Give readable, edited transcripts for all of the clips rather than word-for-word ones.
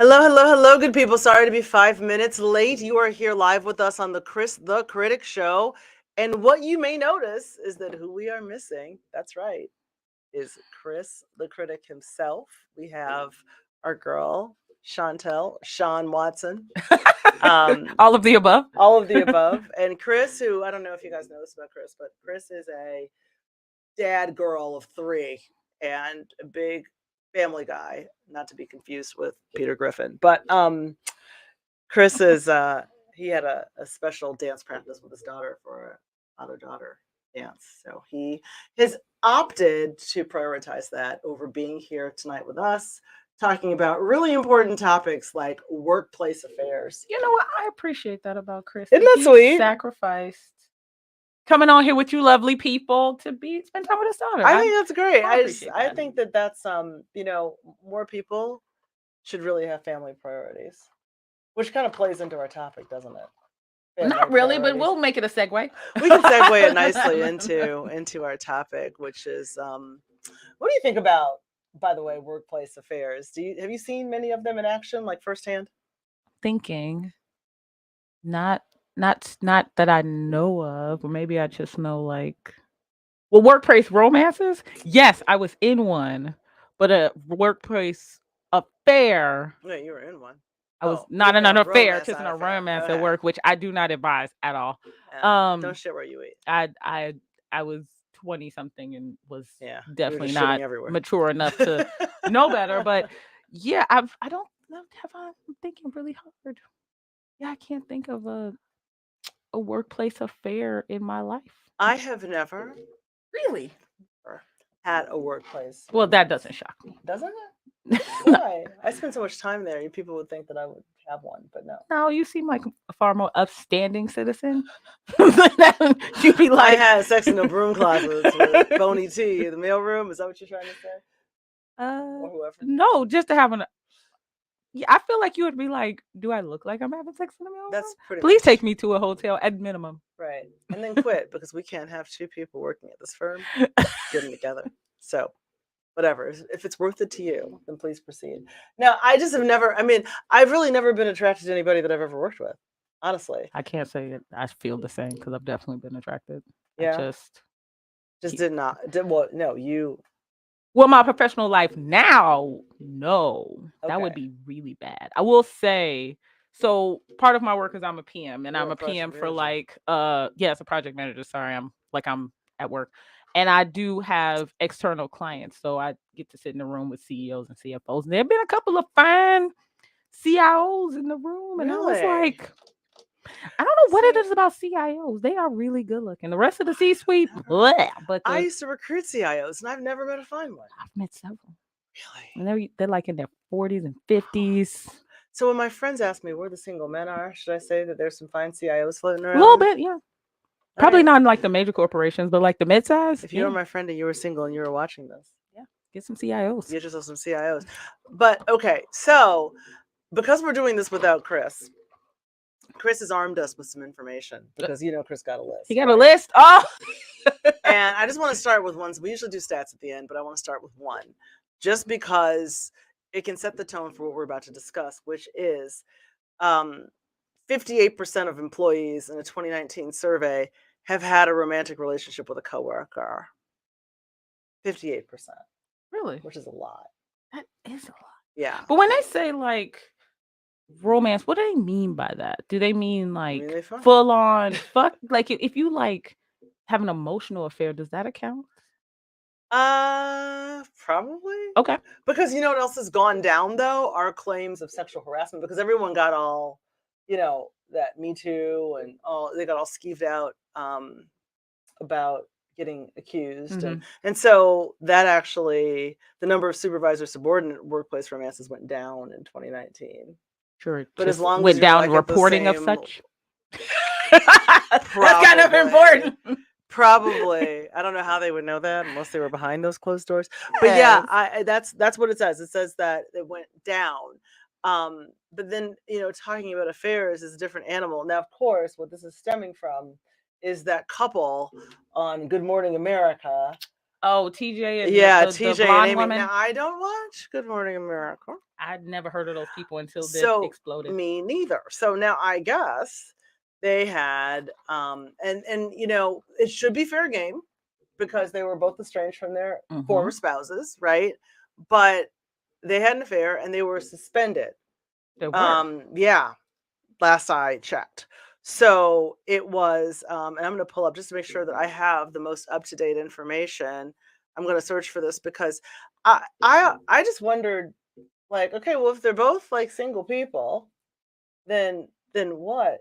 Hello, hello, hello, good people. Sorry to be 5 minutes late. You are here live with us on the Kris the Critic show. And what you may notice is that who we are missing, that's right, is Kris the Critic himself. We have our girl, Sean Watson. All of the above. All of the above. And Kris, who I don't know if you guys know this about Kris, but Kris is a dad girl of three and a big family guy, not to be confused with Peter Griffin. But Kris is he had a special dance practice with his daughter for a father-daughter dance. So he has opted to prioritize that over being here tonight with us, talking about really important topics like workplace affairs. You know what? I appreciate that about Kris. Isn't that sweet? Sacrificed coming on here with you lovely people to spend time with his daughter. I think that's great. I I think that that's more people should really have family priorities, which kind of plays into our topic, doesn't it? Family Not really, but priorities. we'll make it a segue. We can segue it nicely into our topic, which is what do you think about, by the way, workplace affairs? Have you seen many of them in action, like firsthand? Thinking, not that I know of, or maybe I just know workplace romances. Yes, I was in one, but a workplace affair. Yeah, you were in one. I was not in an affair, just in a romance at work, which I do not advise at all. Don't shit where you eat. I was 20 something and was definitely not not mature enough to know better. But yeah, I don't know. I'm thinking really hard. Yeah, I can't think of a workplace affair in my life. I have never Really had a workplace. Well, that doesn't shock me. Doesn't it? Why? I spent so much time there. People would think that I would have one, but no. No, you seem like a far more upstanding citizen. You'd be like, I had sex in the broom closets with Boney T in the mailroom. Is that what you're trying to say? Or whoever. No, just to have Yeah, I feel like you would be like, do I look like I'm having sex in the mailroom? That's pretty. Please take me to a hotel at minimum. Right, and then quit because we can't have two people working at this firm getting together. So. Whatever. If it's worth it to you, then please proceed. Now, I just have never, I've really never been attracted to anybody that I've ever worked with, honestly. I can't say it. I feel the same because I've definitely been attracted. Yeah. I just did not. No, you. Well, my professional life now, no. Okay. That would be really bad. I will say, so part of my work is I'm a PM, and I'm a PM for it's a project manager. Sorry, I'm at work. And I do have external clients, so I get to sit in the room with CEOs and CFOs. And there have been a couple of fine CIOs in the room, and I was like, I don't know what it is about CIOs. They are really good looking. The rest of the C-suite, but I used to recruit CIOs, and I've never met a fine one. I've met several. Really? And they're like in their 40s and 50s. So when my friends ask me where the single men are, should I say that there's some fine CIOs floating around? A little bit, yeah. Probably not in like the major corporations, but like the mid-size. If you were my friend and you were single and you were watching this, get some CIOs. Get yourself some CIOs. But okay, so because we're doing this without Kris has armed us with some information because Kris got a list. He got a list. Oh, and I just want to start with one. We usually do stats at the end, but I want to start with one, just because it can set the tone for what we're about to discuss, which is 58% of employees in a 2019 survey have had a romantic relationship with a coworker. 58%. Really? Which is a lot. That is a lot. Yeah. But when they say like romance, what do they mean by that? Do they mean like full on fuck? Like if you like have an emotional affair, does that account? Probably. Okay. Because you know what else has gone down though? Our claims of sexual harassment, because everyone got all, that Me Too and they got all skeeved out about getting accused. Mm-hmm. And so that actually, the number of supervisor subordinate workplace romances went down in 2019. Sure. But as long went as down like reporting of such. That's kind of important. Probably. I don't know how they would know that unless they were behind those closed doors. But yeah, that's what it says. It says that it went down. But then, talking about affairs is a different animal. Now, of course, what this is stemming from is that couple on Good Morning America Oh, TJ and Yeah, the TJ and blonde Amy. woman. Now I don't watch Good Morning America. I'd never heard of those people until this So exploded. me neither. So now I guess they had and it should be fair game because they were both estranged from their former spouses, right? But they had an affair and they were suspended. They were. Yeah, last I checked. So it was, and I'm going to pull up just to make sure that I have the most up to date information. I'm going to search for this because I just wondered, like, okay, well, if they're both like single people, then what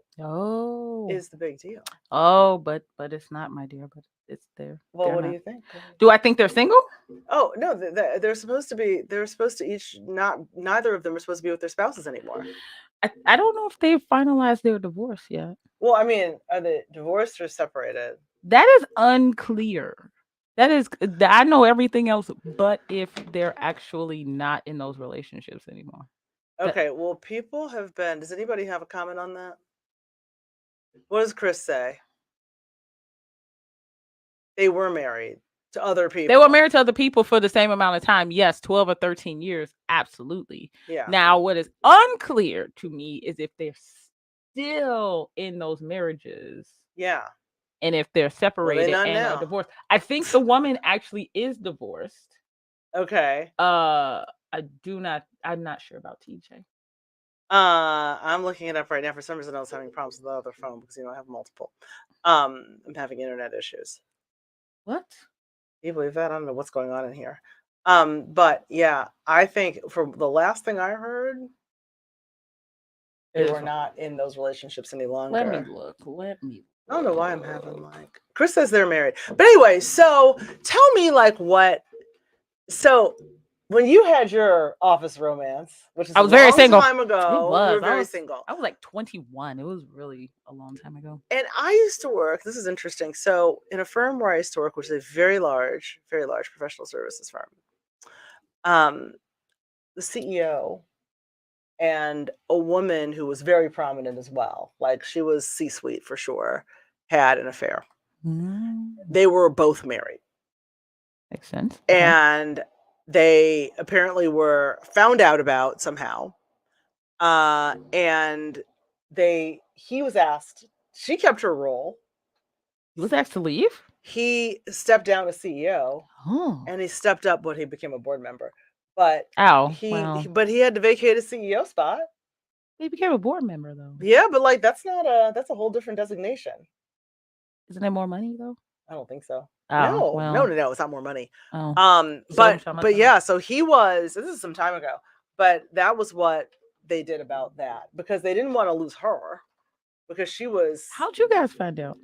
is the big deal? Oh, but it's not, my dear. But it's there. Well, what do you think? Do I think they're single? Oh no, they're supposed to be. They're supposed to each not. Neither of them are supposed to be with their spouses anymore. I don't know if they've finalized their divorce yet. Well, I mean, are they divorced or separated? That is unclear. That is, I know everything else, but if they're actually not in those relationships anymore. Okay, well, people have been. Does anybody have a comment on that? What does Kris say? They were married to other people. They were married to other people for the same amount of time. Yes, 12 or 13 years. Absolutely. Yeah. Now, what is unclear to me is if they're still in those marriages. Yeah. And if they're separated and are divorced. I think the woman actually is divorced. Okay. I'm not sure about TJ. I'm looking it up right now. For some reason I was having problems with the other phone because I have multiple. I'm having internet issues. What? Can you believe that? I don't know what's going on in here. But yeah, I think from the last thing I heard, they were not in those relationships any longer. Let me look. I don't know why I'm having like Kris says they're married. But anyway, so tell me like what. So when you had your office romance, which is I was very single. Time ago, you were very single. I was like 21. It was really a long time ago. And I used to work. This is interesting. So in a firm where I used to work, which is a very large professional services firm, the CEO and a woman who was very prominent as well, like she was C-suite for sure, had an affair. They were both married. Makes sense. And they apparently were found out about somehow. And he was asked, she kept her role. He was asked to leave? He stepped down as CEO. And he stepped up when he became a board member. But he had to vacate a CEO spot. He became a board member though. Yeah, but like that's a whole different designation. Isn't there more money though? I don't think so. Oh, no, it's not more money. Oh. But yeah, so he was. This is some time ago, but that was what they did about that because they didn't want to lose her because she was. How'd you guys find out?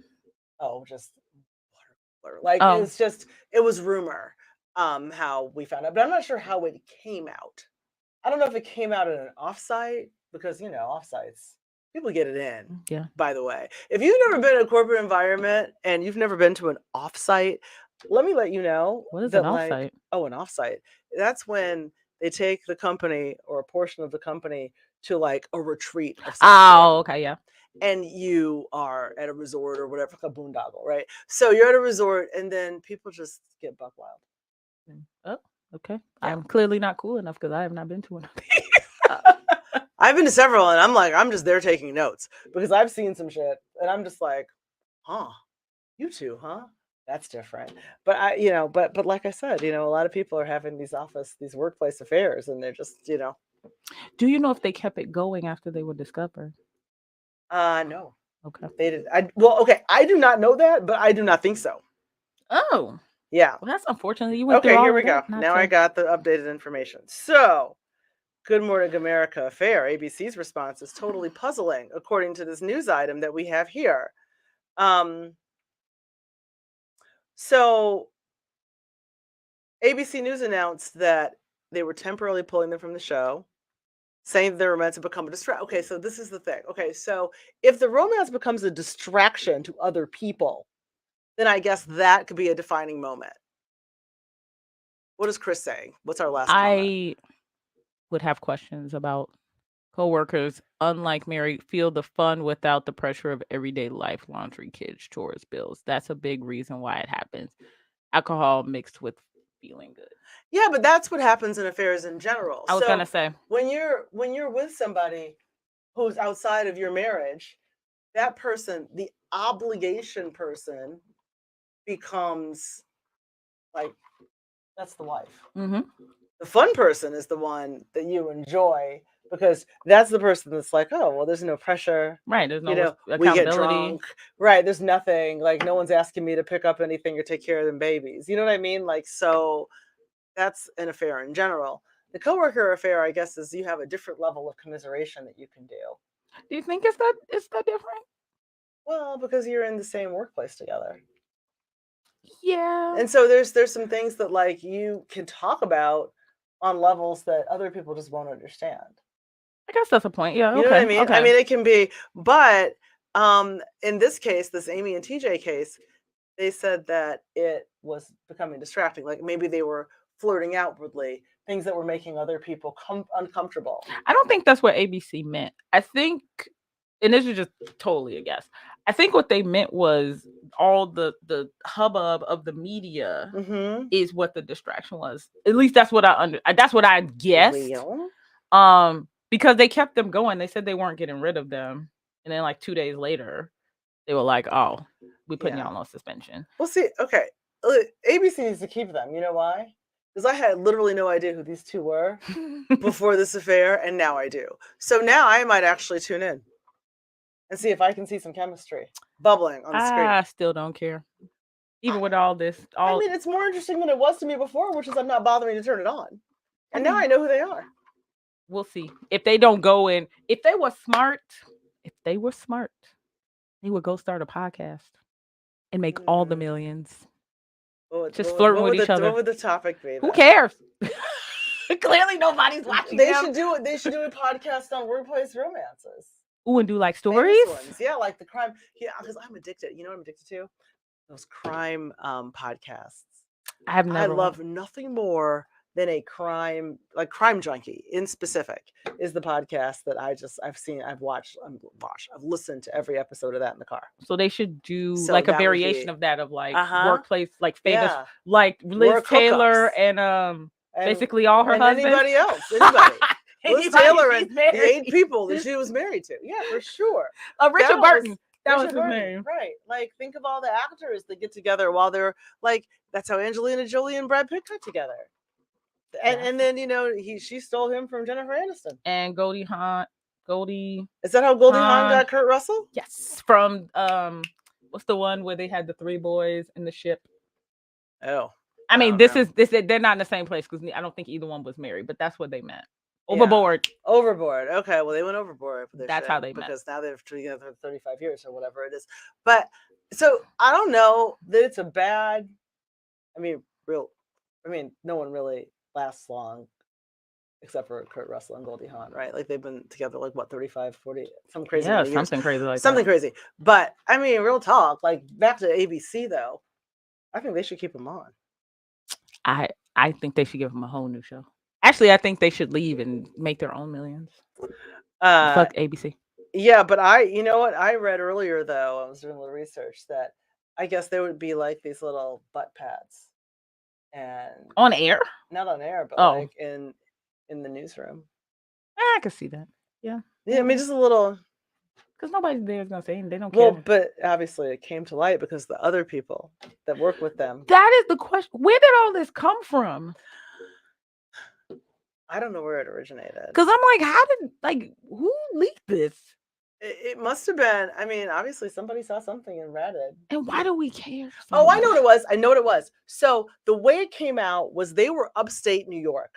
Oh, just like it was rumor. How we found out, but I'm not sure how it came out. I don't know if it came out in an offsite because offsites people get it in. Yeah. By the way, if you've never been in a corporate environment and you've never been to an offsite, let me let you know. What is an offsite? Oh, an offsite. That's when they take the company or a portion of the company to like a retreat of some sort. Okay, yeah. And you are at a resort or whatever, like a boondoggle, right? So you're at a resort and then people just get buck wild. Oh, okay. Yeah. I'm clearly not cool enough because I have not been to one of these. I've been to several and I'm just there taking notes because I've seen some shit and I'm just like, you two, that's different. But but like I said, a lot of people are having these workplace affairs and they're just, Do you know if they kept it going after they were discovered? No. Okay. They did. Okay. I do not know that, but I do not think so. Oh. Yeah. Well, that's unfortunate. You went through all here we go. Now I got the updated information. So, Good Morning America affair. ABC's response is totally puzzling, according to this news item that we have here. So, ABC News announced that they were temporarily pulling them from the show, saying they were meant to become a distraction. Okay, so this is the thing. Okay, so if the romance becomes a distraction to other people, then I guess that could be a defining moment. What is Kris saying? What's our last comment? I would have questions about coworkers, unlike Mary, feel the fun without the pressure of everyday life, laundry, kids, chores, bills. That's a big reason why it happens. alcohol mixed with feeling good. Yeah, but that's what happens in affairs in general. I was gonna say, when you're with somebody who's outside of your marriage, that person, the obligation person, becomes like, that's the wife. mm-hmm. The fun person is the one that you enjoy, because that's the person that's like, oh, well, there's no pressure. Right. There's no accountability. We get drunk. Right. There's nothing, like, no one's asking me to pick up anything or take care of them babies. You know what I mean? Like, so that's an affair in general. The coworker affair, I guess, is you have a different level of commiseration that you can do. Do you think it's that different? Well, because you're in the same workplace together. Yeah. And so there's some things that, like, you can talk about on levels that other people just won't understand. I guess that's a point. Yeah. You know okay. what I mean? Okay. I mean, it can be, but in this case, this Amy and TJ case, they said that it was becoming distracting. Like, maybe they were flirting outwardly, things that were making other people uncomfortable. I don't think that's what ABC meant. I think, and this is just totally a guess, I think what they meant was all the hubbub of the media is what the distraction was. At least that's what I guessed. Real? Because they kept them going. They said they weren't getting rid of them, and then like 2 days later, they were like, "Oh, we putting y'all on suspension." Well, see, okay, ABC needs to keep them. You know why? Because I had literally no idea who these two were before this affair, and now I do. So now I might actually tune in and see if I can see some chemistry bubbling on the screen. I still don't care. Even with all this. I mean, it's more interesting than it was to me before, which is I'm not bothering to turn it on. And now I know who they are. We'll see. If they don't go in, if they were smart, they would go start a podcast and make all the millions. Just flirting with each other. What would the topic be? Who cares? Clearly nobody's watching. They should do a podcast on workplace romances. Ooh, and do like stories? Yeah, like the crime. Yeah, because I'm addicted. You know what I'm addicted to? Those crime podcasts. I love nothing more than a crime junkie in specific is the podcast that I've watched. I've listened to every episode of that in the car. So they should do like a variation of that, of like workplace, like famous, like Liz Taylor and basically all her husbands. Anybody else. Liz Taylor and the 8 people that she was married to. Yeah, for sure. Richard Burton. That was his name. Right. Like, think of all the actors that get together while they're like, that's how Angelina Jolie and Brad Pitt got together. And then, she stole him from Jennifer Aniston. And Goldie Hawn. Is that how Goldie Hawn got Kurt Russell? Yes. From what's the one where they had the 3 boys in the ship? Oh. I mean, they're not in the same place because I don't think either one was married, but that's what they meant. Overboard. Overboard. Okay, well, they went overboard. That's how they met. Because now they've been together for 35 years or whatever it is. But so I don't know that it's a bad. I mean, no one really lasts long, except for Kurt Russell and Goldie Hawn, right? Like, they've been together like what, 35, 40, some crazy. Yeah, something crazy like something crazy. But I mean, real talk. Like, back to ABC though, I think they should keep him on. I think they should give him a whole new show. Actually, I think they should leave and make their own millions. Fuck ABC. Yeah, but you know what? I read earlier, though, I was doing a little research, that I guess there would be like these little butt pads. And on air? Not on air, but like in the newsroom. I can see that. Yeah. Yeah, I mean, just a little. Because nobody there is going to say anything. They don't care. Well, but obviously it came to light because the other people that work with them. That is the question. Where did all this come from? I don't know where it originated. Because I'm like, who leaked this? It must have been, I mean, obviously somebody saw something and read it. And why do we care? So much? I know what it was. So the way it came out was they were upstate New York.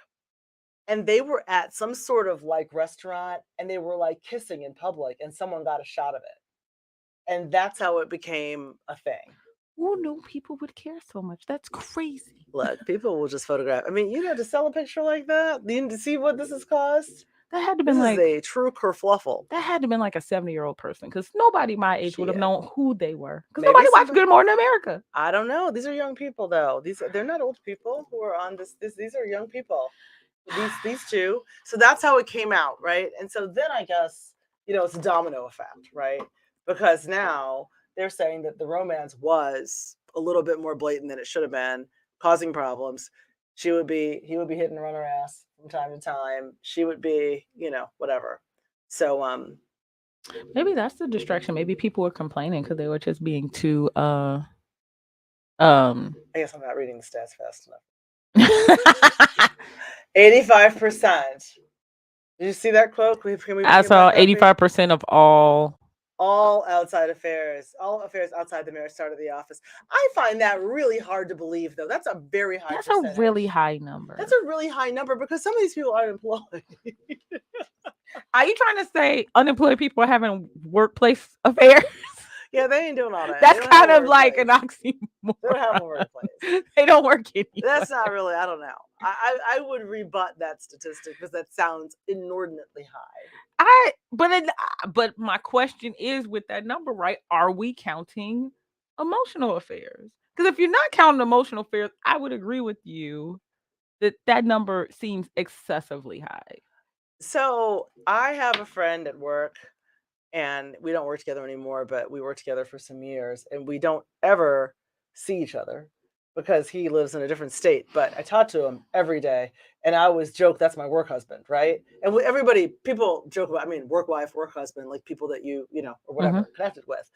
And they were at some sort of like restaurant and they were like kissing in public and someone got a shot of it. And that's how it became a thing. Who knew people would care so much? That's crazy. Look, people will just photograph. I mean, to sell a picture like that, you need to see what this has cost. That had to been this is a true kerfluffle. That had to been like a 70-year-old person because nobody my age would have known who they were. Because nobody watched Good Morning America. I don't know. These are young people though. They're not old people who are on this. These are young people. These two. So that's how it came out, right? And so then I guess, it's a domino effect, right? Because now they're saying that the romance was a little bit more blatant than it should have been, causing problems. He would be hitting and run her ass from time to time. She would be, whatever. So maybe that's the distraction. Maybe people were complaining because they were just being too I guess I'm not reading the stats fast enough. 85%. Did you see that quote? I saw 85% of all outside affairs, all affairs outside the marriage start at the office. I find that really hard to believe, though. That's a very high percentage. That's a really high number. That's a really high number because some of these people aren't employed. Are you trying to say unemployed people are having workplace affairs? Yeah, they ain't doing all that. That's kind of like an oxymoron. They don't have a workplace. They don't work anywhere. That's not really, I don't know. I would rebut that statistic because that sounds inordinately high. But my question is, with that number, right? Are we counting emotional affairs? Because if you're not counting emotional affairs, I would agree with you that number seems excessively high. So I have a friend at work, and we don't work together anymore, but we worked together for some years, and we don't ever see each other because he lives in a different state. But I talk to him every day, and I always joke that's my work husband, right? And people joke about, work wife, work husband, like people that you or whatever connected with.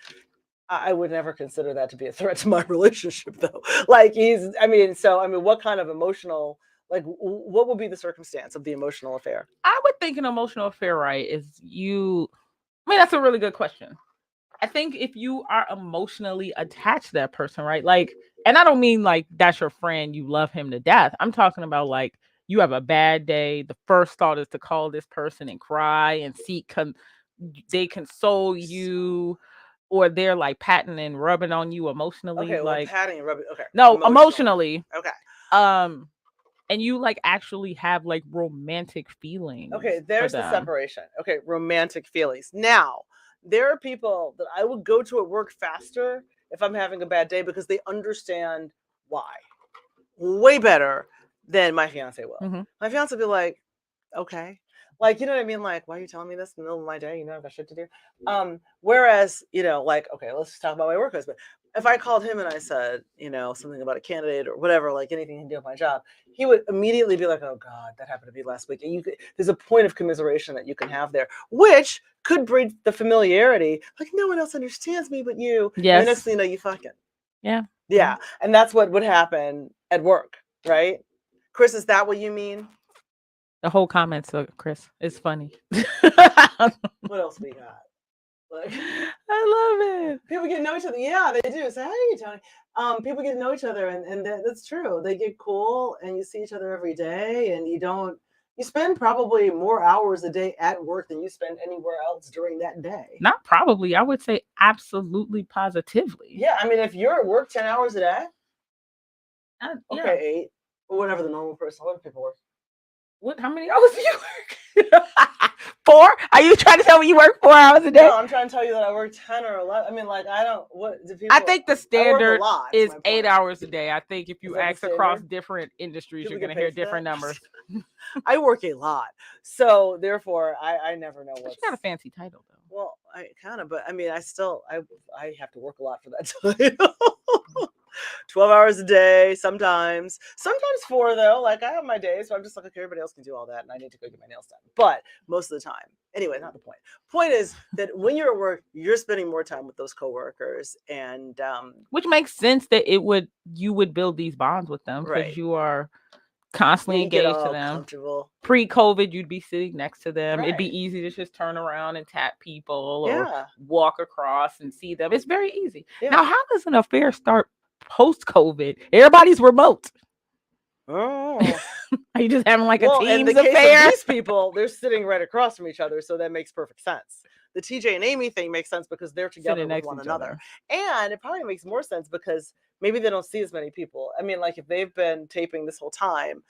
I would never consider that to be a threat to my relationship, though. Like what kind of emotional, like, what would be the circumstance of the emotional affair? I would think an emotional affair, right, that's a really good question. I think if you are emotionally attached to that person, right? Like, and I don't mean like that's your friend, you love him to death. I'm talking about like you have a bad day. The first thought is to call this person and cry and they console you, or they're like patting and rubbing on you emotionally. Okay, like patting and rubbing. Okay. No, emotionally. Okay. And you like actually have like romantic feelings. Okay, there's the separation. Okay, romantic feelings. Now, there are people that I would go to at work faster if I'm having a bad day because they understand why way better than my fiance will. Mm-hmm. My fiance will be like, okay. Like, you know what I mean? Like, why are you telling me this in the middle of my day? I've got shit to do. Whereas, like, okay, let's just talk about my work husband. If I called him and I said, something about a candidate or whatever, like anything to do with my job, he would immediately be like, oh God, that happened to me last week. And there's a point of commiseration that you can have there, which could breed the familiarity. Like, no one else understands me but you. Yes. And the next thing you know, you fucking. Yeah. Yeah. And that's what would happen at work, right? Kris, is that what you mean? The whole comments of Kris is funny. What else we got? Like, I love it. People get to know each other. Yeah, they do. Say, hey, Tony. People get to know each other, and that's true. They get cool, and you see each other every day, and you spend probably more hours a day at work than you spend anywhere else during that day. Not probably. I would say absolutely positively. Yeah, if you're at work 10 hours a day, okay, yeah. 8, or whatever the normal person, what do people work? How many hours do you work? 4? Are you trying to tell me you work 4 hours a day? No, I'm trying to tell you that I work 10 or 11. I think the standard is 8 hours a day. I think if you ask across different industries, you're going to hear different numbers. I work a lot. So therefore, I never know what. You got a fancy title, though. Well, I kind of, but I still have to work a lot for that title. 12 hours a day, sometimes 4, though. Like, I have my days, so I'm just like, okay, everybody else can do all that, and I need to go get my nails done. But most of the time, anyway, not the point. Point is that when you're at work, you're spending more time with those coworkers, and which makes sense that you would build these bonds with them because you are constantly engaged to them. Pre-COVID, you'd be sitting next to them. Right. It'd be easy to just turn around and tap people or walk across and see them. It's very easy. Yeah. Now, how does an affair start post-COVID? Everybody's remote. Oh, are you just having like a Teams affair? These people, they're sitting right across from each other, so that makes perfect sense. The TJ and Amy thing makes sense because they're together with one another. And it probably makes more sense because maybe they don't see as many people. Like if they've been taping this whole time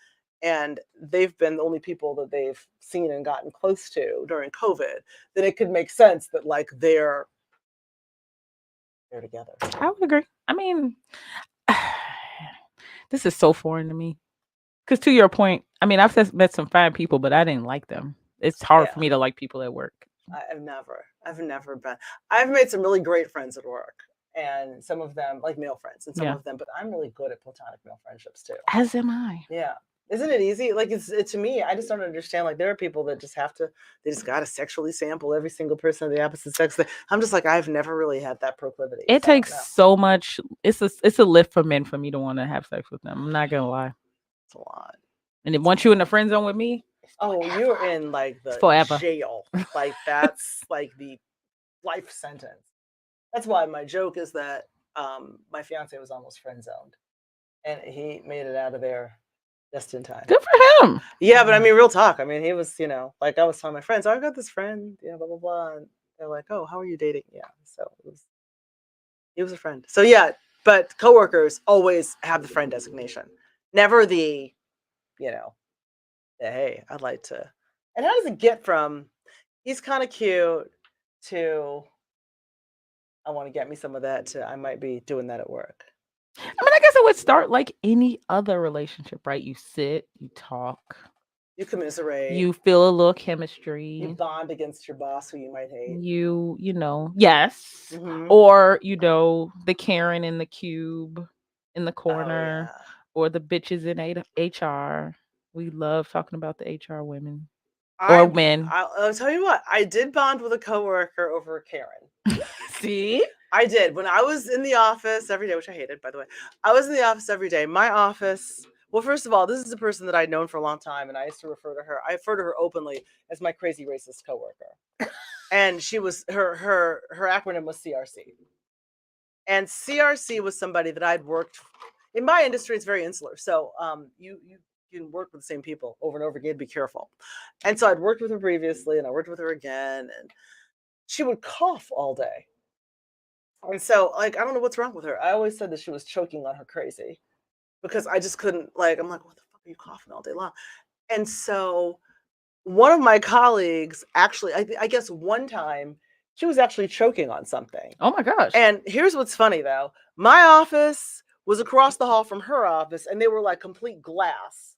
and they've been the only people that they've seen and gotten close to during COVID, then it could make sense that like they're together. I would agree. This is so foreign to me. Because to your point, I've met some fine people, but I didn't like them. It's hard for me to like people at work. I've never been. I've made some really great friends at work, and some of them like male friends, and some of them. But I'm really good at platonic male friendships too. As am I. Yeah. Isn't it easy? Like to me, I just don't understand. Like there are people that just they just got to sexually sample every single person of the opposite sex. I'm just like, I've never really had that proclivity. It takes so much. It's a lift for men for me to want to have sex with them. I'm not gonna lie. It's a lot. And then once you're in the friend zone with me, you're in like the jail. Like that's like the life sentence. That's why my joke is that my fiance was almost friend zoned, and he made it out of there just in time. Good for him. Yeah, but I mean, real talk. I mean, he was, like I was telling my friends, I've got this friend, blah, blah, blah. And they're like, oh, how are you dating? Yeah. So he was a friend. So yeah, but coworkers always have the friend designation. Never the, hey, I'd like to. And how does it get from he's kind of cute to I want to get me some of that to I might be doing that at work? I mean, I guess it would start like any other relationship, right? You sit, you talk, you commiserate, you feel a little chemistry, you bond against your boss who you might hate. Yes, or the Karen in the cube in the corner, or the bitches in HR. We love talking about the HR women or men. I'll tell you what, I did bond with a coworker over a Karen. See? I did. When I was in the office every day, which I hated, by the way. I was in the office every day. My office, well, first of all, this is a person that I'd known for a long time, and I used to refer to her openly as my crazy racist coworker. And she was, her acronym was CRC. And CRC was somebody that I'd worked, in my industry, it's very insular. So you can work with the same people over and over again, be careful. And so I'd worked with her previously, and I worked with her again, and she would cough all day. And so, like, I don't know what's wrong with her. I always said that she was choking on her crazy because I just couldn't, like, I'm like, what the fuck are you coughing all day long? And so one of my colleagues actually, I guess one time, she was actually choking on something. Oh my gosh. And here's what's funny though. My office was across the hall from her office, and they were like complete glass.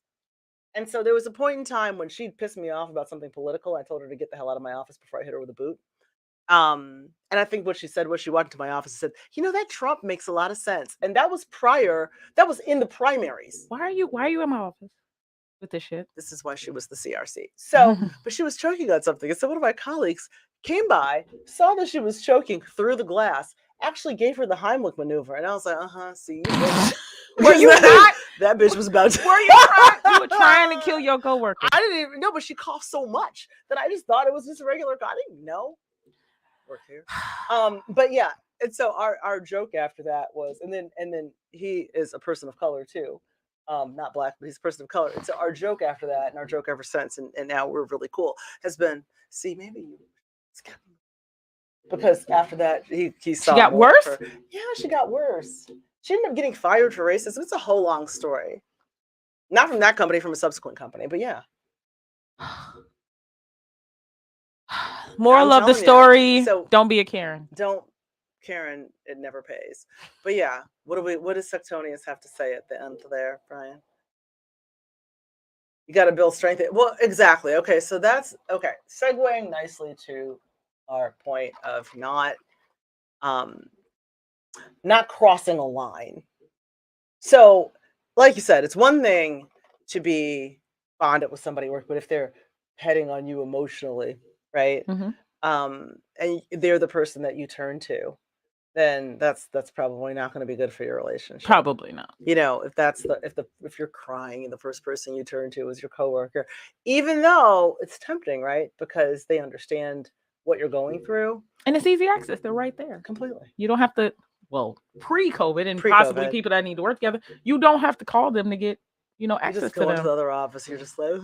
And so there was a point in time when she'd pissed me off about something political. I told her to get the hell out of my office before I hit her with a boot. And I think what she said was she walked into my office and said, that Trump makes a lot of sense. And that was in the primaries. Why are you in my office with this shit? This is why she was the CRC. So, but she was choking on something. And so one of my colleagues came by, saw that she was choking through the glass, actually gave her the Heimlich maneuver. And I was like, see, were you not? That bitch was about to. Were you trying? You were trying to kill your coworker. I didn't even know, but she coughed so much that I just thought it was just a regular cough. I didn't know. Work here. But yeah, and so our joke after that was, and then he is a person of color too, not black, but he's a person of color. And so our joke after that, and our joke ever since, and now we're really cool, has been, see, maybe you skip him. Because after that, he saw. She got worse? Yeah, she got worse. She ended up getting fired for racism. It's a whole long story. Not from that company, from a subsequent company, but yeah. Moral of the story, so don't be a Karen. Don't Karen, it never pays. But yeah, what does Sectonius have to say at the end there, Brian? You got to build strength. Well, exactly. Okay, so that's okay. Segueing nicely to our point of not crossing a line. So, like you said, it's one thing to be bonded with somebody at work, but if they're heading on you emotionally, right? Mm-hmm. And they're the person that you turn to, then that's probably not going to be good for your relationship. Probably not. If you're crying and the first person you turn to is your coworker, even though it's tempting, right? Because they understand what you're going through. And it's easy access. They're right there. Completely. You don't have to, pre-COVID and possibly people that need to work together, you don't have to call them to get, access to them. You just go into the other office. You're just like,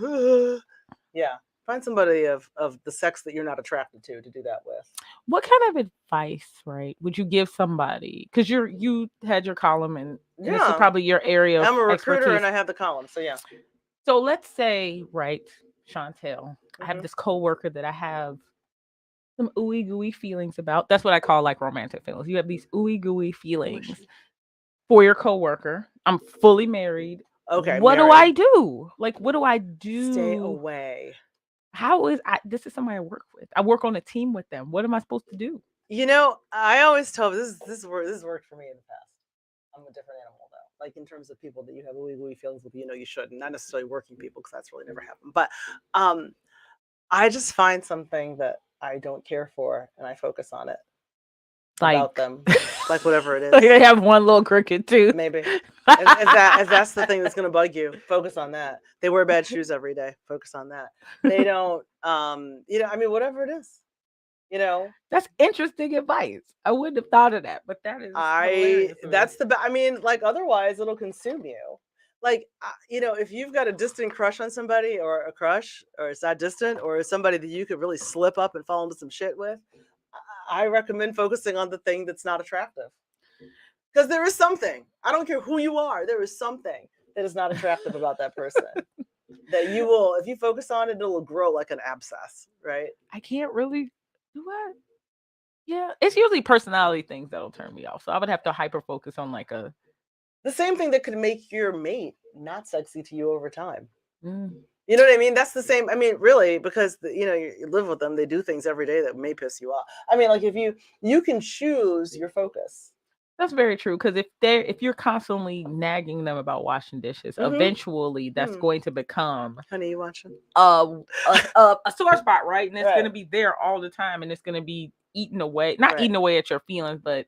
yeah. Find somebody of the sex that you're not attracted to do that with. What kind of advice, right, would you give somebody? Because you had your column, and this is probably your area of I'm a recruiter expertise. And I have the column, so yeah. So let's say, right, Shontelle, I have this coworker that I have some ooey gooey feelings about. That's what I call like romantic feelings. You have these ooey gooey feelings for your coworker. I'm fully married. Okay. What do I do? Like, what do I do? Stay away. This is somebody I work with. I work on a team with them. What am I supposed to do? I always tell this worked for me in the past. I'm a different animal though. Like in terms of people that you have ooey feelings with, you shouldn't. Not necessarily working people because that's really never happened. But I just find something that I don't care for and I focus on it. About them, like whatever it is. Like they have one little crooked tooth. Maybe. If that's the thing that's gonna bug you, focus on that. They wear bad shoes every day. Focus on that. They don't, whatever it is. That's interesting advice. I wouldn't have thought of that, but that is like otherwise it'll consume you. Like, if you've got a distant crush on somebody or a crush, or it's not distant, or somebody that you could really slip up and fall into some shit with, I recommend focusing on the thing that's not attractive. Because there is something, I don't care who you are, there is something that is not attractive about that person. That you will, if you focus on it, it'll grow like an abscess, right? I can't really do what? Yeah, it's usually personality things that'll turn me off. So I would have to hyper focus on the same thing that could make your mate not sexy to you over time. You know what I mean? That's the same. I mean, really, because you live with them, they do things every day that may piss you off. I mean, like if you can choose your focus. That's very true. Because if you're constantly nagging them about washing dishes, eventually that's going to become, honey, you watching? A sore spot, right? And it's going to be there all the time, and it's going to be eating away, not eating away at your feelings, but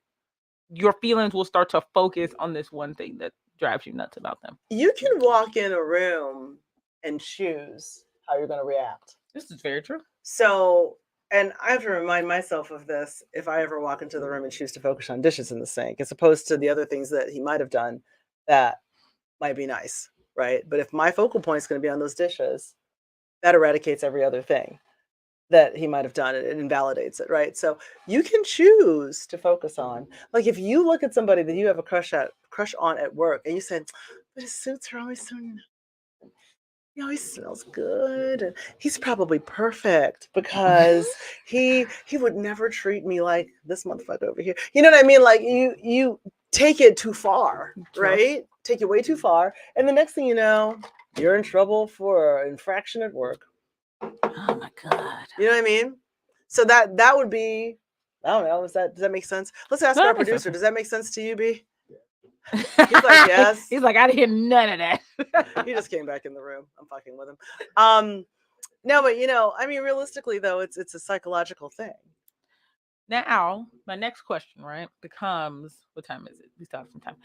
your feelings will start to focus on this one thing that drives you nuts about them. You can walk in a room and choose how you're going to react. This is very true. So, and I have to remind myself of this if I ever walk into the room and choose to focus on dishes in the sink, as opposed to the other things that he might have done that might be nice, right? But if my focal point is going to be on those dishes, that eradicates every other thing that he might have done. It invalidates it, right? So you can choose to focus on, like if you look at somebody that you have a crush on at work, and you said, but his suits are always so he always smells good, and he's probably perfect because he would never treat me like this motherfucker over here. You know what I mean? Like you take it too far, right? Take it way too far, and the next thing you know, you're in trouble for infraction at work. Oh my God. You know what I mean? So that would be, I don't know. Does that make sense? Let's ask our producer. Does that make sense to you, B? He's like, yes. He's like, I didn't hear none of that. He just came back in the room. I'm fucking with him. No, but realistically though, it's a psychological thing. Now, my next question, right, becomes, what time is it? We still have some time.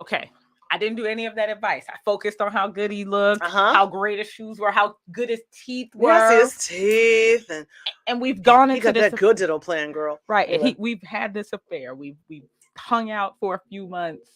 Okay. I didn't do any of that advice. I focused on how good he looked, how great his shoes were, how good his teeth were. Yes, his teeth, and we've gone into this. He got that good diddle plan, girl. Right. Anyway. We've had this affair. We've hung out for a few months.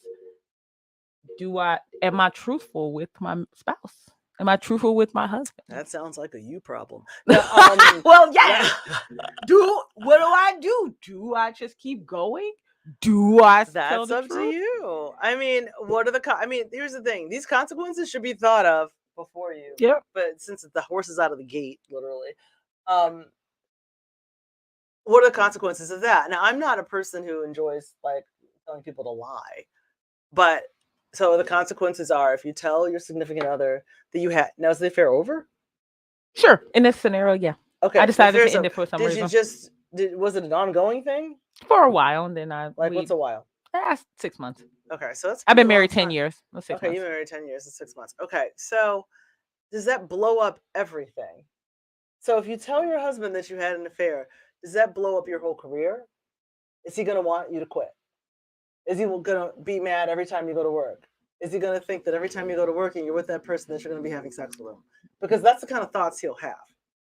Am I truthful with my spouse? Am I truthful with my husband? That sounds like a you problem. Well, yeah. What do I do? Do I just keep going? Do I tell the truth? That's up to you. I mean, what are here's the thing. These consequences should be thought of before you. Yeah. But since the horse is out of the gate, literally, what are the consequences of that? Now, I'm not a person who enjoys like telling people to lie, but so the consequences are if you tell your significant other that you had, now is the affair over? Sure. In this scenario, yeah. Okay. I decided to end it for some reason. Was it an ongoing thing? For a while, and then what's a while? 6 months. Okay, so that's. I've been married 10 years. That's 6 months. Okay, you've been married 10 years. It's 6 months. Okay, so does that blow up everything? So if you tell your husband that you had an affair, does that blow up your whole career? Is he going to want you to quit? Is he going to be mad every time you go to work? Is he going to think that every time you go to work and you're with that person that you're going to be having sex with him? Because that's the kind of thoughts he'll have.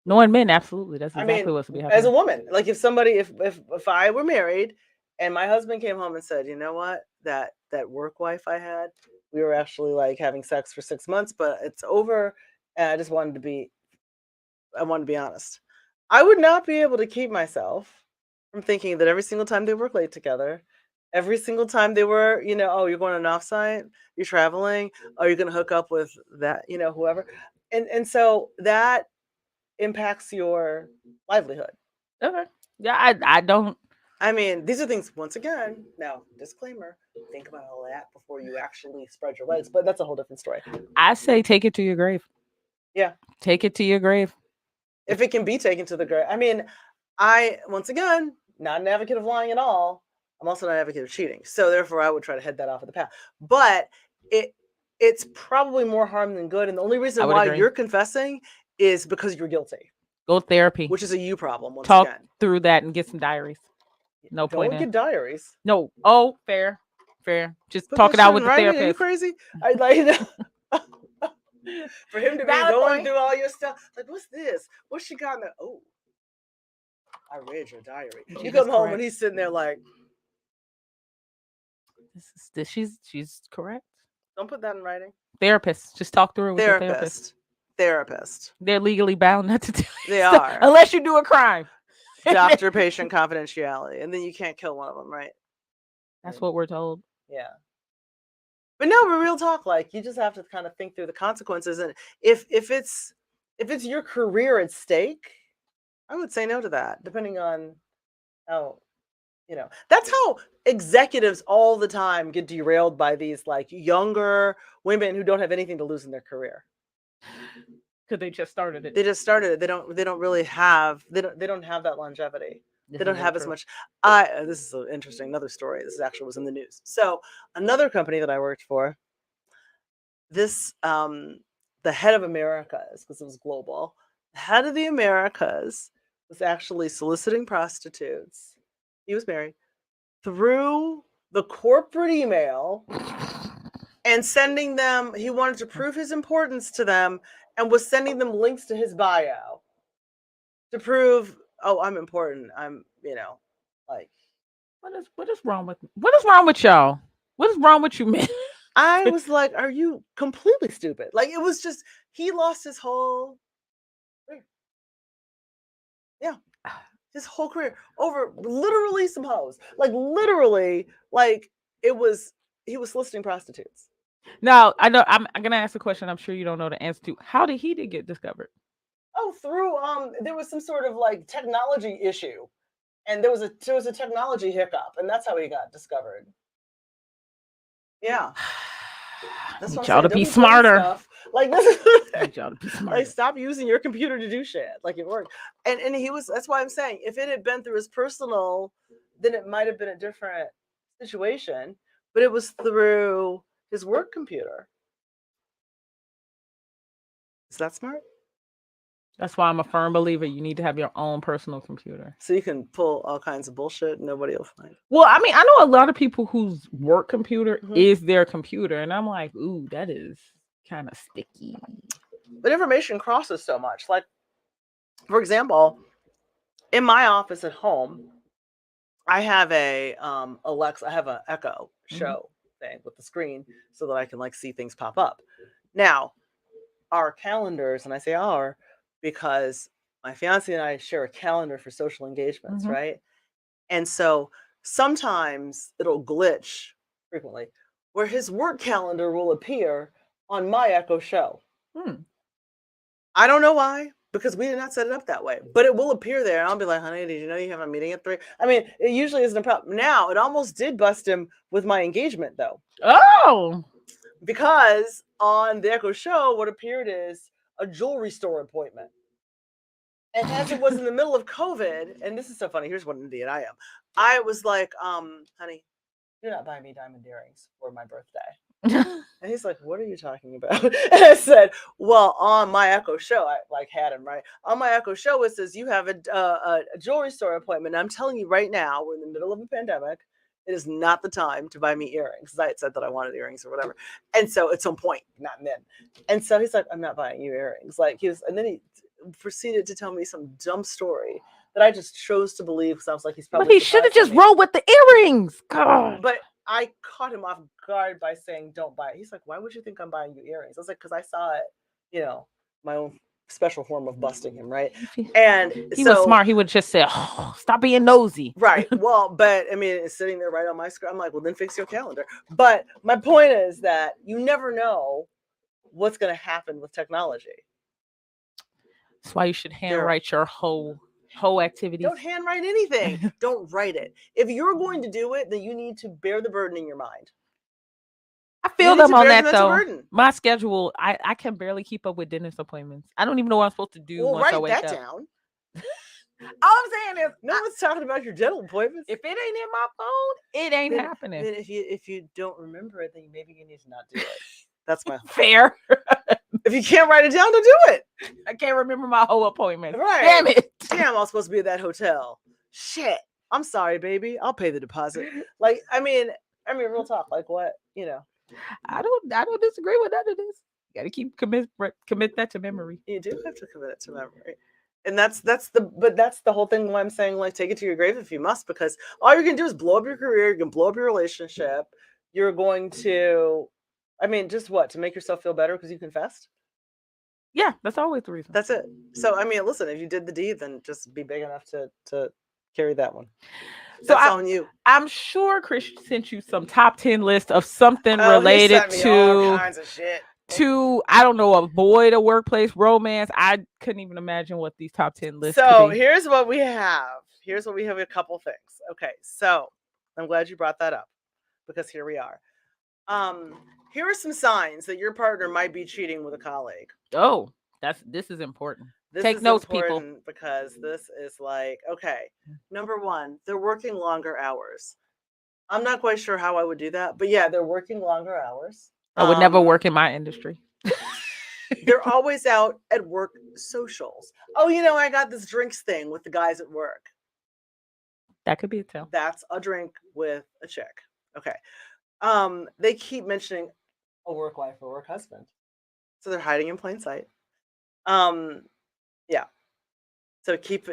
Knowing men, absolutely. That's exactly what's going to be happening. As a woman, like if I were married and my husband came home and said, you know what, that work wife I had, we were actually like having sex for 6 months, but it's over. And I wanted to be honest. I would not be able to keep myself from thinking that every single time they work late together, every single time they were, oh, you're going on an offsite, you're traveling, oh, you're going to hook up with that, whoever. And so that impacts your livelihood. Okay. Yeah, I don't. I mean, these are things, once again, now, disclaimer, think about all that before you actually spread your legs, but that's a whole different story. I say take it to your grave. Yeah. Take it to your grave. If it can be taken to the grave. I mean, once again, not an advocate of lying at all. I'm also not an advocate of cheating. So therefore, I would try to head that off of the path. But it's probably more harm than good. And the only reason why you're confessing is because you're guilty. Go to therapy, which is a you problem. Talk through that and get some diaries. No point. Don't get diaries. No. Oh, fair. Just talk it out with the therapist. Are you crazy? I like for him to be going through all your stuff. Like, what's this? What's she got in there? Oh, I read your diary. You come home and he's sitting there like, she's correct. Don't put that in writing. Therapist. Just talk through it with the therapist. They're legally bound not to tell you. They are. Unless you do a crime. Doctor-patient confidentiality. And then you can't kill one of them, right? That's what we're told. Yeah. But no, but real talk, like, you just have to kind of think through the consequences. And if it's your career at stake, I would say no to that, depending on how, that's how executives all the time get derailed by these like younger women who don't have anything to lose in their career. Because they just started it. They just started it. They don't really have, they don't have that longevity. They don't have as much. This is an interesting, another story. This actually was in the news. So another company that I worked for, this, the head of Americas, because it was global, the head of the Americas was actually soliciting prostitutes. He was married through the corporate email and sending them, he wanted to prove his importance to them and was sending them links to his bio to prove, oh, I'm important. I'm, like, what is wrong with y'all? What is wrong with you, man? I was like, are you completely stupid? Like, it was just, he lost his whole career. Yeah. His whole career over literally some hoes. Like, literally, like, he was soliciting prostitutes. Now, I know I'm gonna ask a question I'm sure you don't know the answer to. How did he get discovered? Oh, through there was some sort of like technology issue, and there was a technology hiccup, and that's how he got discovered. Yeah, that's what y'all to be smarter. Like, this is y'all to be smarter. Like, stop using your computer to do shit. Like, it worked, and he was. That's why I'm saying, if it had been through his personal, then it might have been a different situation. But it was through his work computer. Is that smart? That's why I'm a firm believer you need to have your own personal computer. So you can pull all kinds of bullshit and nobody will find it. Well, I mean, I know a lot of people whose work computer is their computer. And I'm like, ooh, that is kind of sticky. But information crosses so much. Like, for example, in my office at home, I have a Alexa, I have an Echo Show thing with the screen so that I can like see things pop up. Now, our calendars, and I say our, because my fiance and I share a calendar for social engagements, right? And so sometimes it'll glitch frequently where his work calendar will appear on my Echo Show. I don't know why, because we did not set it up that way, but it will appear there. And I'll be like, honey, did you know you have a meeting at 3? I mean, it usually isn't a problem. Now, it almost did bust him with my engagement, though. Oh! Because on the Echo Show, what appeared is a jewelry store appointment. And as it was in the middle of COVID, and this is so funny, here's what an idiot I am. I was like, honey, you're not buying me diamond earrings for my birthday. And he's like, what are you talking about? And I said, well, on my Echo Show, I like had him, right? On my Echo Show, it says you have a jewelry store appointment. And I'm telling you right now, we're in the middle of a pandemic. It is not the time to buy me earrings. I had said that I wanted earrings or whatever. And so at some point, not then. And so he's like, I'm not buying you earrings. Like, and then he proceeded to tell me some dumb story that I just chose to believe because I was like, he's probably. But he should have just rolled with the earrings. God. But I caught him off guard by saying, don't buy it. He's like, why would you think I'm buying you earrings? I was like, because I saw it, my own special form of busting him, right? And he was smart. He would just say, oh, stop being nosy. Right. Well, but I mean, it's sitting there right on my screen. I'm like, well, then fix your calendar. But my point is that you never know what's going to happen with technology. That's why you should handwrite your whole activities. Don't handwrite anything. Don't write it. If you're going to do it, then you need to bear the burden in your mind. I feel them on that though. Burden. My schedule, I can barely keep up with dentist appointments. I don't even know what I'm supposed to do. Well, write that down. All I'm saying is, no one's talking about your dental appointments. if it ain't in my phone, it ain't happening. Then if you don't remember it, then maybe you need to not do it. That's my fair. If you can't write it down, don't do it. I can't remember my whole appointment. Right. Damn it. Damn, I was supposed to be at that hotel. Shit. I'm sorry, baby. I'll pay the deposit. Like, I mean, real talk. Like, what? You know. I don't disagree with none of this. You gotta keep commit that to memory. You do have to commit it to memory. And that's the whole thing why I'm saying, like, take it to your grave if you must, because all you're gonna do is blow up your career, you're gonna blow up your relationship, you're going to, just what, to make yourself feel better because you confessed? Yeah, that's always the reason. That's it. So listen, if you did the deed, then just be big enough to carry that one. That's on you. I'm sure Kris sent you some top 10 list of something related to all kinds of shit. To, I don't know, avoid a workplace romance. I couldn't even imagine what these top 10 lists So could be. here's what we have. A couple things. Okay, so I'm glad you brought that up, because here we are. Here are some signs that your partner might be cheating with a colleague. Oh, this is important. Take notes, people, because this is like, okay, number one, they're working longer hours. I'm not quite sure how I would do that, but yeah, they're working longer hours. I would never work in my industry. They're always out at work socials. Oh, I got this drinks thing with the guys at work. That could be a tell. That's a drink with a chick. Okay. They keep mentioning a work wife or work husband. So they're hiding in plain sight. Yeah. So keep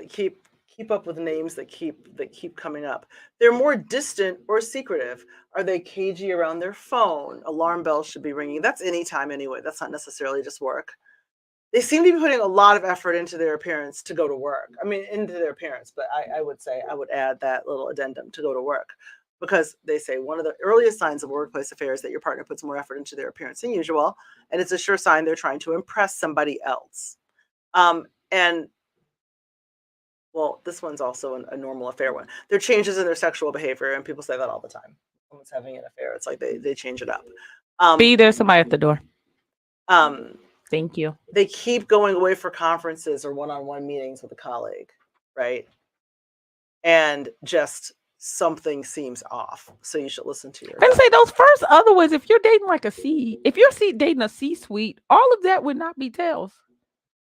up with names that keep coming up. They're more distant or secretive. Are they cagey around their phone? Alarm bells should be ringing. That's anytime anyway. That's not necessarily just work. They seem to be putting a lot of effort into their appearance to go to work. Into their appearance, but I would add that little addendum, to go to work, because they say one of the earliest signs of workplace affairs is that your partner puts more effort into their appearance than usual, and it's a sure sign they're trying to impress somebody else. And well, this one's also a normal affair one. There are changes in their sexual behavior, and people say that all the time. Someone's having an affair, it's like they change it up. There's somebody at the door. Thank you. They keep going away for conferences or one-on-one meetings with a colleague, right? And just something seems off. So you should listen to your. I say those first other ones. If you're dating dating a C-suite, all of that would not be tells.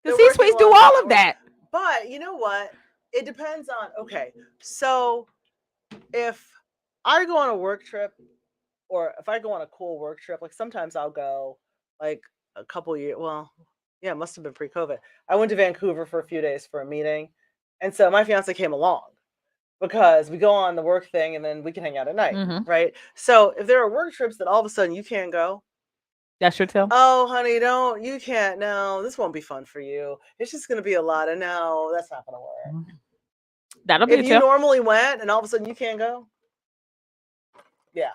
The C-suites do all of that. But you know what? It depends on. Okay, so if I go on a work trip, or if I go on a cool work trip, like sometimes I'll go like a couple years. Well, yeah, it must have been pre-COVID. I went to Vancouver for a few days for a meeting, and so my fiance came along because we go on the work thing and then we can hang out at night, right? So if there are work trips that all of a sudden you can't go, that's your tell. Oh, honey, you can't. No, this won't be fun for you. It's just going to be a lot of no. That's not going to work. That'll be if you normally went and all of a sudden you can't go. Yeah,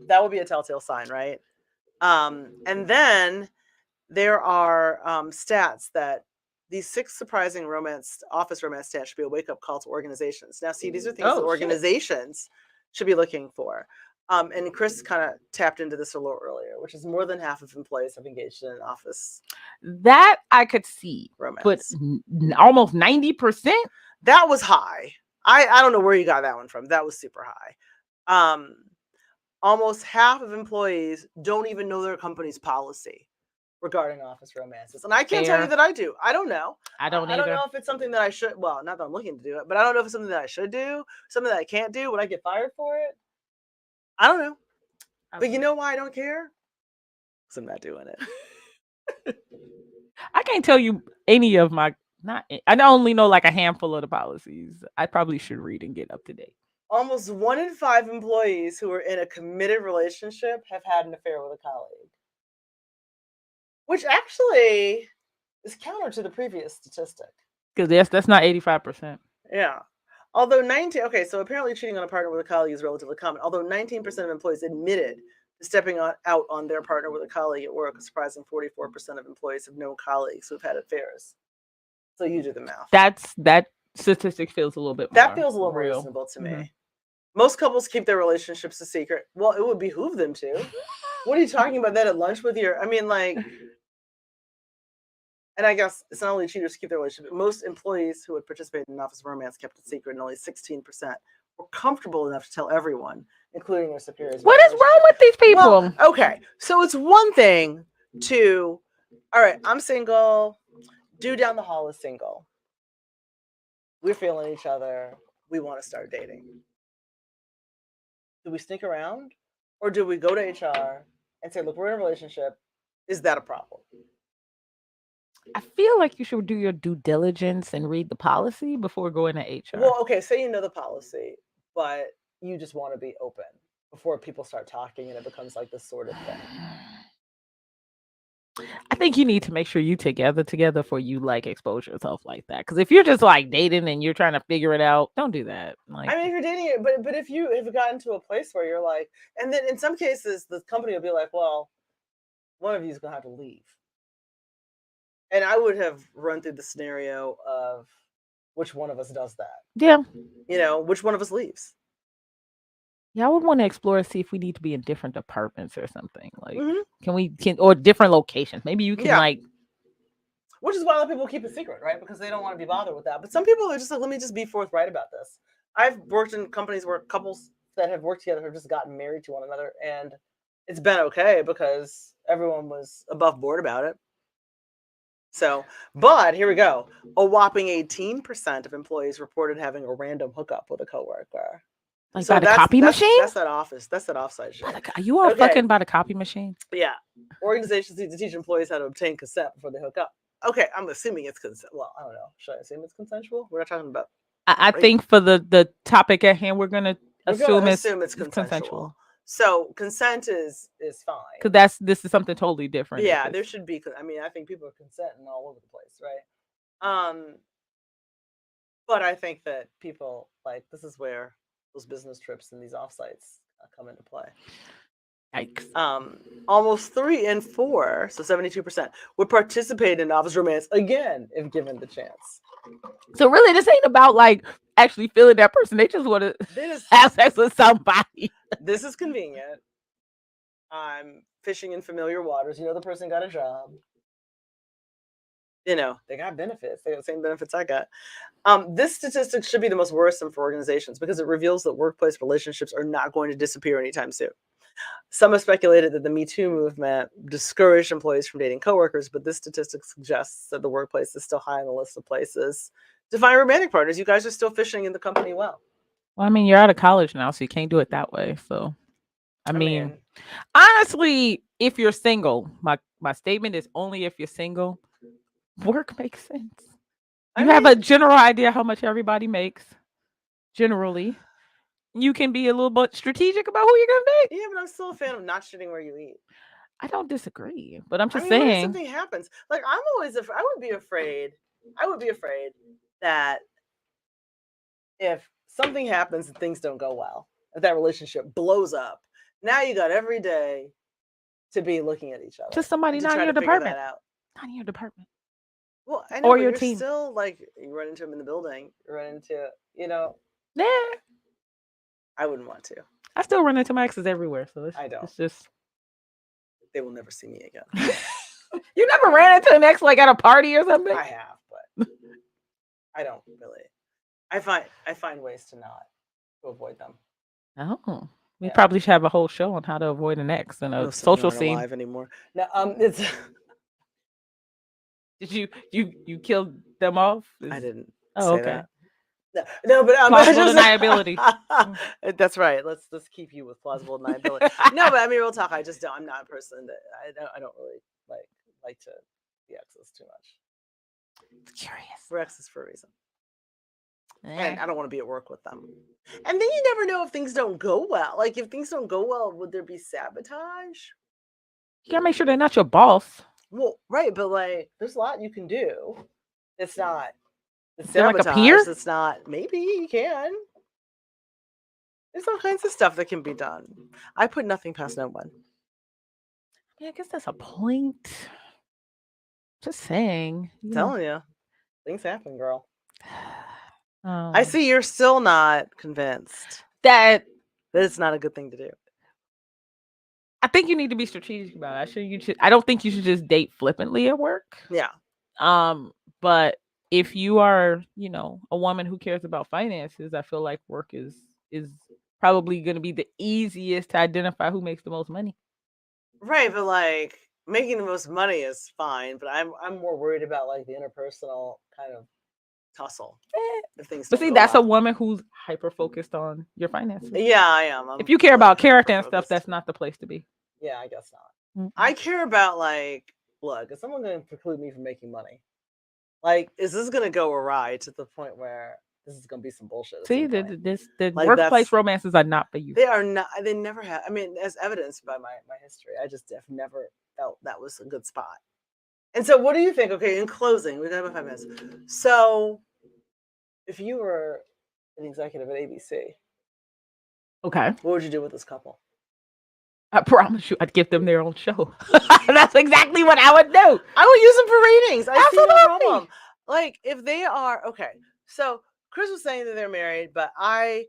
that would be a telltale sign, right? And then there are stats that these 6 surprising office romance stats should be a wake-up call to organizations. Now, see, these are things that organizations should be looking for. And Kris kind of tapped into this a little earlier, which is more than half of employees have engaged in an office. That I could see, romance. But almost 90%. That was high. I don't know where you got that one from. That was super high. Almost half of employees don't even know their company's policy regarding office romances. And I can't tell you that I do. I don't know. I don't either. I don't know if it's something that I should, well, not that I'm looking to do it, but I don't know if it's something that I should do, something that I can't do. Would I get fired for it? I don't know. But you know why I don't care? Because I'm not doing it. I can't tell you any of I only know like a handful of the policies. I probably should read and get up to date. Almost 1 in 5 employees who are in a committed relationship have had an affair with a colleague, which actually is counter to the previous statistic. Because that's not 85%. Yeah. Although so apparently cheating on a partner with a colleague is relatively common. Although 19% of employees admitted to stepping out on their partner with a colleague at work, a surprising 44% of employees have known colleagues who've had affairs. So you do the math. That statistic feels a little bit more. That feels a little more reasonable to me. Most couples keep their relationships a secret. Well, it would behoove them to. What are you talking about that at lunch with your? And I guess it's not only cheaters keep their relationship. Most employees who had participated in an office romance kept it secret, and only 16% were comfortable enough to tell everyone, including their superiors. What is wrong with these people? Well, okay, so it's one thing to, all right, I'm single. Dude down the hall is single. We're feeling each other. We want to start dating. Do we sneak around, or do we go to HR and say, look, we're in a relationship? Is that a problem? I feel like you should do your due diligence and read the policy before going to HR. Well, okay, say you know the policy, but you just want to be open before people start talking and it becomes like this sort of thing. I think you need to make sure you together before you like expose yourself like that. Because if you're just like dating and you're trying to figure it out, don't do that. Like, I mean, if you're dating it, but if you have gotten to a place where you're like, and then in some cases the company will be like, well, one of you is gonna have to leave. And I would have run through the scenario of which one of us does that. Yeah. You know, which one of us leaves. Yeah, I would want to explore and see if we need to be in different departments or something. Like, or different locations. Maybe you can like. Which is why a lot of people keep it secret, right? Because they don't want to be bothered with that. But some people are just like, let me just be forthright about this. I've worked in companies where couples that have worked together have just gotten married to one another, and it's been okay because everyone was above board about it. So, but here we go. A whopping 18% of employees reported having a random hookup with a coworker. Like so by the copy machine? That's that office. That's that offsite shit. Are you all fucking by the copy machine? Yeah. Organizations need to teach employees how to obtain consent before they hook up. Okay, I'm assuming it's consent. Well, I don't know. Should I assume it's consensual? We're not talking about. I think for the topic at hand, we're gonna assume it's consensual. So consent is fine. Because this is something totally different. Yeah, there should be. I mean, I think people are consenting all over the place, right? But I think that people like this is where those business trips and these offsites come into play. Yikes. Almost 3 in 4, so 72%, would participate in office romance again if given the chance. So really, this ain't about like actually feeling that person. They just want to have sex with somebody. This is convenient. I'm fishing in familiar waters. You know, the person got a job. You know, they got benefits. They got the same benefits I got. This statistic should be the most worrisome for organizations because it reveals that workplace relationships are not going to disappear anytime soon. Some have speculated that the Me Too movement discouraged employees from dating coworkers, but this statistic suggests that the workplace is still high on the list of places to find romantic partners. You guys are still fishing in the company well. Well, I mean, you're out of college now, so you can't do it that way. So, I mean, honestly, if you're single, my statement is only if you're single, work makes sense. You have a general idea how much everybody makes, generally. You can be a little bit strategic about who you're going to date. Yeah, but I'm still a fan of not shitting where you eat. I don't disagree, but I'm just saying. What if something happens? Like, I'm always I would be afraid that if something happens and things don't go well, if that relationship blows up, now you got every day to be looking at each other. To somebody not in your department. Not in your department. Well, I know, or your you're team. Still, like, you run into them in the building. You run into, Yeah. I wouldn't want to. I still run into my exes everywhere, so I don't. It's just they will never see me again. You never ran into an ex like at a party or something? I have, but I don't really. I find ways to avoid them. Oh, we probably should have a whole show on how to avoid an ex in a social scene. Alive anymore? No, it's. Did you kill them off? I didn't. Oh, say okay. That. No, but plausible deniability. That's right. Let's keep you with plausible deniability. No, but I mean, real talk. I just don't. I'm not a person that I don't really like to be exes too much. It's curious. We're exes for a reason, and I don't want to be at work with them. And then you never know if things don't go well. Like if things don't go well, would there be sabotage? You gotta make sure they're not your boss. Well, right, but like, there's a lot you can do. It's not. It's like a peer? It's not. Maybe you can. There's all kinds of stuff that can be done. I put nothing past no one. Yeah, I guess that's a point. Just saying. I'm telling you, things happen, girl. I see you're still not convinced that it's not a good thing to do. I think you need to be strategic about it. I don't think you should just date flippantly at work. Yeah. But if you are, a woman who cares about finances, I feel like work is probably going to be the easiest to identify who makes the most money. Right, but like making the most money is fine, but I'm more worried about like the interpersonal kind of tussle. If things But don't see, go that's a well. woman who's hyper focused on your finances. Yeah, I am. If you care about character and stuff, focused. that's not the place to be. Yeah, I guess not. I care about like, look, is someone going to preclude me from making money? Like, is this going to go awry to the point where this is going to be some bullshit? See, the like workplace romances are not for you. They are not. They never have. I mean, as evidenced by my history, I just have never felt that was a good spot. And so, what do you think? Okay, in closing, we've got about 5 minutes. So, if you were an executive at ABC, okay, what would you do with this couple? I promise you, I'd give them their own show. That's exactly what I would do. I would use them for ratings. I see Absolutely. no problem. Like, if they are okay. So, Kris was saying that they're married, but I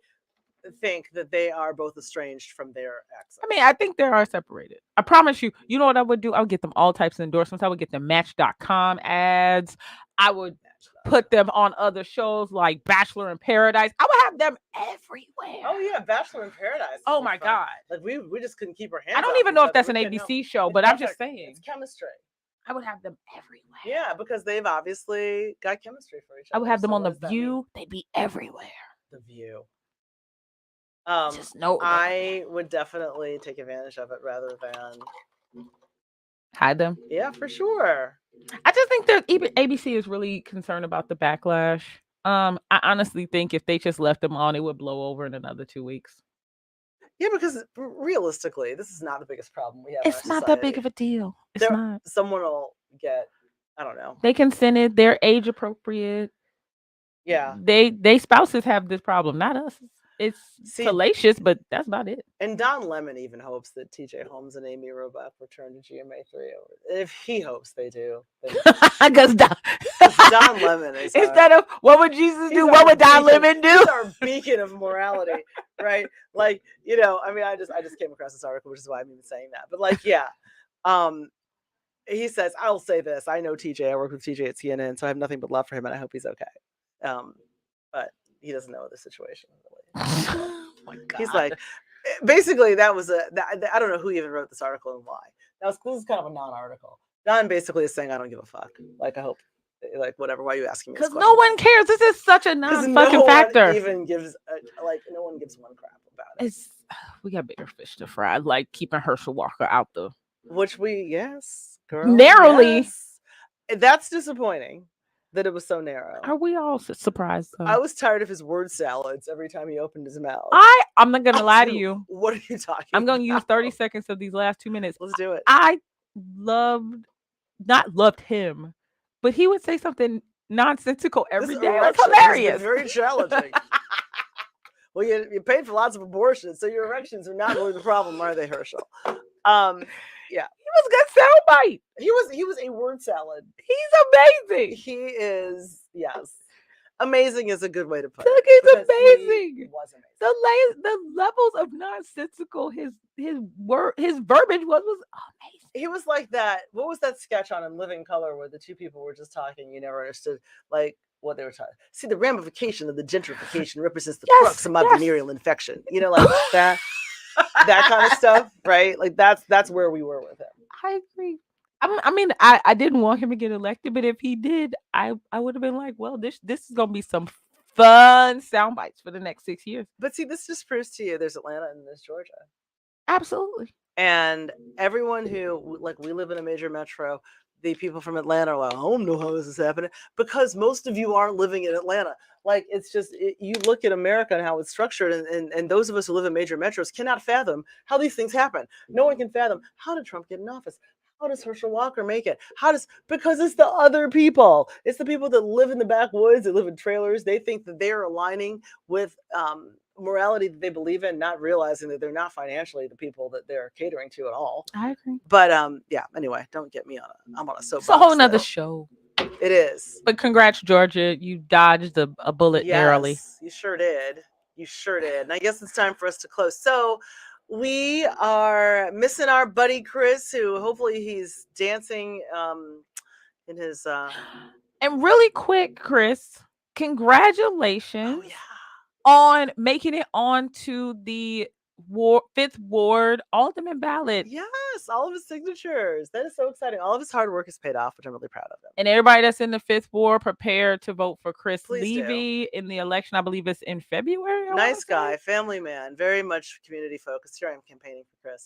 think that they are both estranged from their ex. I mean, I think they are separated. I promise you. You know what I would do? I would get them all types of endorsements. I would get them Match.com ads. I would put them on other shows like Bachelor in Paradise. I would have them everywhere. Oh yeah, Bachelor in Paradise. Oh my God. Like we just couldn't keep our hands. I don't even know if that's an ABC show, but I'm just saying. It's chemistry. I would have them everywhere. Yeah, because they've obviously got chemistry for each other. I would have them on The View. They'd be everywhere. The View. Just know I would definitely take advantage of it rather than hide them. Yeah, for sure. I just think that even ABC is really concerned about the backlash. I honestly think if they just left them on, it would blow over in another 2 weeks. Yeah, because realistically, this is not the biggest problem we have. It's not that big of a deal. It's not. Someone will get, I don't know. They consented. They're age appropriate. Yeah. They spouses have this problem, not us. It's salacious, but that's about it. And Don Lemon even hopes that TJ Holmes and Amy Robach return to GMA3. If he hopes they do, because Don Lemon is instead of what would Jesus do, what would Don Lemon do? He's our beacon of morality, right? Like, I mean, I just came across this article, which is why I'm even saying that. But like, yeah, he says, I'll say this: I know TJ. I work with TJ at CNN, so I have nothing but love for him, and I hope he's okay. But he doesn't know the situation really. Oh my God. He's like, basically, that was I don't know who even wrote this article and why. This is kind of a non-article. Don basically is saying, I don't give a fuck. Like, I hope, like, whatever. Why are you asking me? Because no one cares. This is such a non-fucking factor. Even gives no one gives one crap about it. We got bigger fish to fry, like keeping Herschel Walker out the. Which girl, narrowly. Yes. That's disappointing. That it was so narrow. Are we all surprised though? I was tired of his word salads every time he opened his mouth. I'm not gonna lie to you. What are you talking I'm gonna use 30 seconds of these last 2 minutes. Let's do it. I not loved him, but he would say something nonsensical every day. That's hilarious. Very challenging. Well, you paid for lots of abortions, so your erections are not really the problem, are they, Herschel? Yeah. He was good soundbite. He was a word salad. He's amazing. He is, yes. Amazing is a good way to put it. He's amazing. He was amazing. The levels of nonsensical his verbiage was amazing. He was like that. What was that sketch on In Living Color where the two people were just talking? You never understood like what they were talking. See, the ramification of the gentrification represents the crux of my venereal infection. Like that. That kind of stuff, right? Like that's where we were with him. I agree. I mean, I didn't want him to get elected, but if he did, I would have been like, well, this is gonna be some fun sound bites for the next 6 years. But see, this just proves to you there's Atlanta and there's Georgia. Absolutely. And everyone who we live in a major metro, the people from Atlanta are like, I don't know how this is happening, because most of you aren't living in Atlanta. Like, it's just, you look at America and how it's structured, and those of us who live in major metros cannot fathom how these things happen. No one can fathom, how did Trump get in office? How does Herschel Walker make it? Because it's the other people. It's the people that live in the backwoods, that live in trailers. They think that they're aligning with morality that they believe in, not realizing that they're not financially the people that they're catering to at all. I agree. But yeah, anyway, don't get me I'm on a soapbox. It's a whole nother show. It is. But congrats, Georgia. You dodged a bullet narrowly. You sure did. And I guess it's time for us to close. So we are missing our buddy Kris, who hopefully he's dancing in his And really quick, Kris, congratulations on making it onto the Fifth Ward Alderman ballot. Yes, all of his signatures. That is so exciting. All of his hard work has paid off, which I'm really proud of him. And everybody that's in the Fifth Ward, prepare to vote for Kris Please Levy in the election. I believe it's in February. Nice guy, family man, very much community focused. Here I am campaigning for Kris.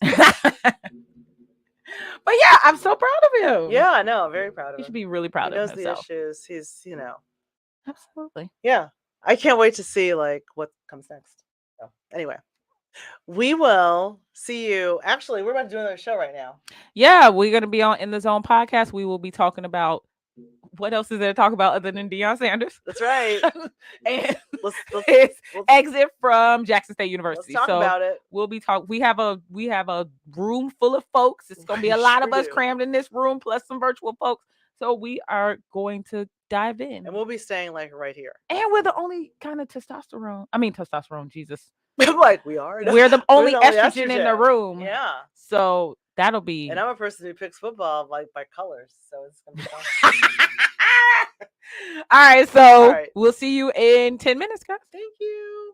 But yeah, I'm so proud of him. Yeah, I know, very proud of him. He should be really proud of himself. He knows the issues. He's, Absolutely. Yeah. I can't wait to see like what comes next. So anyway, we will see you. Actually, we're about to do another show right now. Yeah, we're going to be on In the Zone podcast. We will be talking about, what else is there to talk about other than Deion Sanders? That's right. And let's exit from Jackson State University. Let's talk about it. We'll be talking. We have a room full of folks. It's going to be a lot of us crammed in this room, plus some virtual folks. So we are going to dive in. And we'll be staying like right here. And we're the only kind of testosterone, Jesus. Like we are. We're the only estrogen in the room. Yeah. So that'll be. And I'm a person who picks football like by colors. So it's going to be fun. All right. So we'll see you in 10 minutes, guys. Thank you.